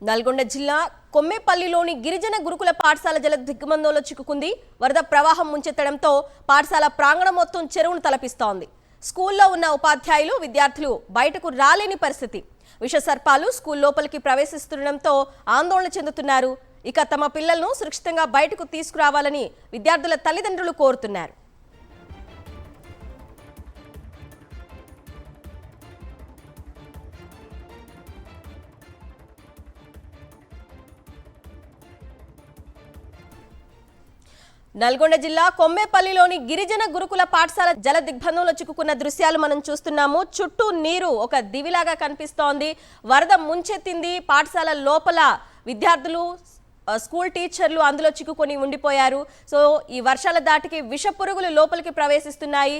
నల్గొండ జిల్లా కొమ్మేపల్లిలోని గిరిజన గురుకుల పాఠశాల జల దిగ్బంధంలో చిక్కుకుంది. వరద ప్రవాహం ముంచెత్తడంతో పాఠశాల ప్రాంగణం మొత్తం చెరువును తలపిస్తోంది. స్కూల్లో ఉన్న ఉపాధ్యాయులు, విద్యార్థులు బయటకు రాలేని పరిస్థితి. విషసర్పాలు స్కూల్ లోపలికి ప్రవేశిస్తుండటంతో ఆందోళన చెందుతున్నారు. ఇక తమ పిల్లలను సురక్షితంగా బయటకు తీసుకురావాలని విద్యార్థుల తల్లిదండ్రులు కోరుతున్నారు. నల్గొండ జిల్లా కొమ్మేపల్లిలోని గిరిజన గురుకుల పాఠశాల జల దిగ్బంధంలో చిక్కుకున్న దృశ్యాలు మనం చూస్తున్నాము. చుట్టూ నీరు ఒక దివిలాగా కనిపిస్తోంది. వరద ముంచెత్తింది. పాఠశాల లోపల విద్యార్థులు, స్కూల్ టీచర్లు అందులో చిక్కుకొని ఉండిపోయారు. సో ఈ వర్షాల దాటికి విష పురుగులు లోపలికి ప్రవేశిస్తున్నాయి.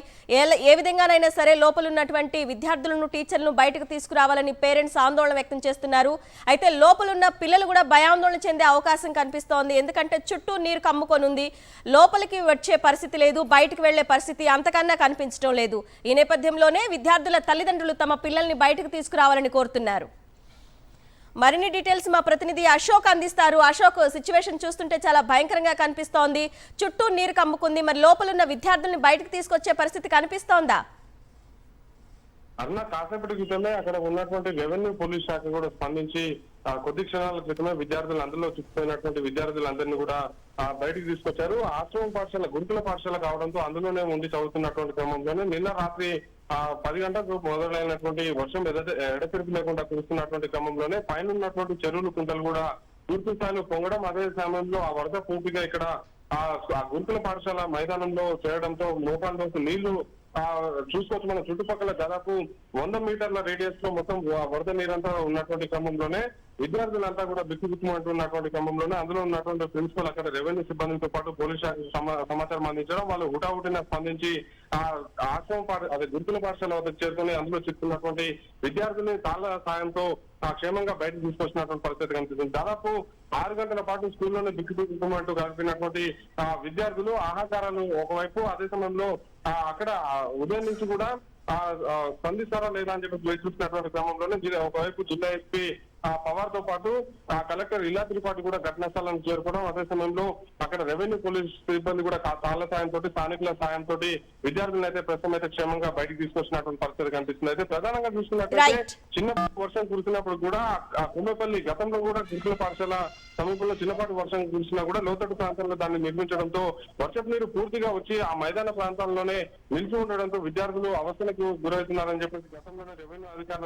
ఏ విధంగానైనా సరే లోపల ఉన్నటువంటి విద్యార్థులను, టీచర్లను బయటకు తీసుకురావాలని పేరెంట్స్ ఆందోళన వ్యక్తం చేస్తున్నారు. అయితే లోపలున్న పిల్లలు కూడా భయాందోళన చెందే అవకాశం కనిపిస్తోంది. ఎందుకంటే చుట్టూ నీరు కమ్ముకొని ఉంది. లోపలికి వచ్చే పరిస్థితి లేదు, బయటకు వెళ్లే పరిస్థితి అంతకన్నా కనిపించడం లేదు. ఈ నేపథ్యంలోనే విద్యార్థుల తల్లిదండ్రులు తమ పిల్లల్ని బయటకు తీసుకురావాలని కోరుతున్నారు. మరిన్ని డీటెయిల్స్ మా ప్రతినిధి అశోక్ అందిస్తారు. అశోక్, సిచ్యువేషన్ చూస్తుంటే చాలా భయంకరంగా కనిపిస్తోంది. చుట్టూ నీరు కమ్ముకుంది. మరి లోపల ఉన్న విద్యార్థుల్ని బయటకు తీసుకొచ్చే పరిస్థితి కనిపిస్తోందా? అన్న కాసేపటి క్రితమే అక్కడ ఉన్నటువంటి రెవెన్యూ పోలీస్ శాఖ కూడా స్పందించి కొద్ది క్షణాల క్రితమే విద్యార్థులు అందులో చిక్కుపోయినటువంటి విద్యార్థులందరినీ కూడా బయటికి తీసుకొచ్చారు. ఆశ్రమం పాఠశాల, గురుకుల పాఠశాల కావడంతో అందులోనే ఉండి చదువుతున్నటువంటి క్రమంలోనే నిన్న రాత్రి 10 గంటలకు మొదలైనటువంటి వర్షం ఎడతెరిపి లేకుండా కురుస్తున్నటువంటి క్రమంలోనే పైన ఉన్నటువంటి చెరువులు, కుంటలు కూడా పూర్తి స్థాయిలో పొంగడం, అదే సమయంలో ఆ వరద పూర్తిగా ఇక్కడ ఆ గురుకుల పాఠశాల మైదానంలో చేరడంతో మోకాళ్ళలోకి నీళ్లు చూసుకోవచ్చు. మన చుట్టుపక్కల దాదాపు 100 మీటర్ల రేడియస్ లో మొత్తం వరద నీరంతా ఉన్నటువంటి క్రమంలోనే విద్యార్థులంతా కూడా బిక్కుబిక్కుమంటున్నటువంటి క్రమంలోనే అందులో ఉన్నటువంటి ప్రిన్సిపల్, అక్కడ రెవెన్యూ సిబ్బందితో పాటు పోలీస్ శాఖకు సమాచారం అందించడం, వాళ్ళు హుటాహుటిన స్పందించి అదే గురుకుల పాఠశాల వద్దకు చేరుకుని అందులో చిక్కున్నటువంటి విద్యార్థుల్ని తాళ్ల సాయంతో క్షేమంగా బయటకు తీసుకొచ్చినటువంటి పరిస్థితి కనిపిస్తుంది. దాదాపు 6 గంటల పాటు స్కూల్లోనే బిక్కుబిక్కుమంటూ గడిపినటువంటి విద్యార్థులు ఆహాకారాలు ఒకవైపు, అదే సమయంలో అక్కడ ఉదయం నుంచి కూడా స్పందిస్తారా లేదా అని చెప్పి వేచి చూసినటువంటి క్రమంలోనే ఒకవైపు జిల్లా ఎస్పీ పవార్ తో పాటు కలెక్టర్ ఇలా త్రిపాఠి కూడా ఘటనా స్థలానికి చేరుకోవడం, అదే సమయంలో అక్కడ రెవెన్యూ పోలీస్ సిబ్బంది కూడా తాళ్ల సాయంతో, స్థానికుల సాయంతో విద్యార్థులను అయితే ప్రస్తుతం అయితే క్షేమంగా బయటకు తీసుకొచ్చినటువంటి పరిస్థితి కనిపిస్తుంది. అయితే ప్రధానంగా చూసుకున్నట్లయితే చిన్నపాటి వర్షం కురిసినప్పుడు కూడా కొమ్మేపల్లి గతంలో కూడా గురుకుల పాఠశాల సమీపంలో చిన్నపాటి వర్షం కురిసినా కూడా లోతట్టు ప్రాంతంలో దాన్ని నిర్మించడంతో వర్షపు నీరు పూర్తిగా వచ్చి ఆ మైదాన ప్రాంతాల్లోనే నిలిచి ఉండడంతో విద్యార్థులు అవస్థలకు గురవుతున్నారని చెప్పేసి గతంలోనే రెవెన్యూ అధికారులు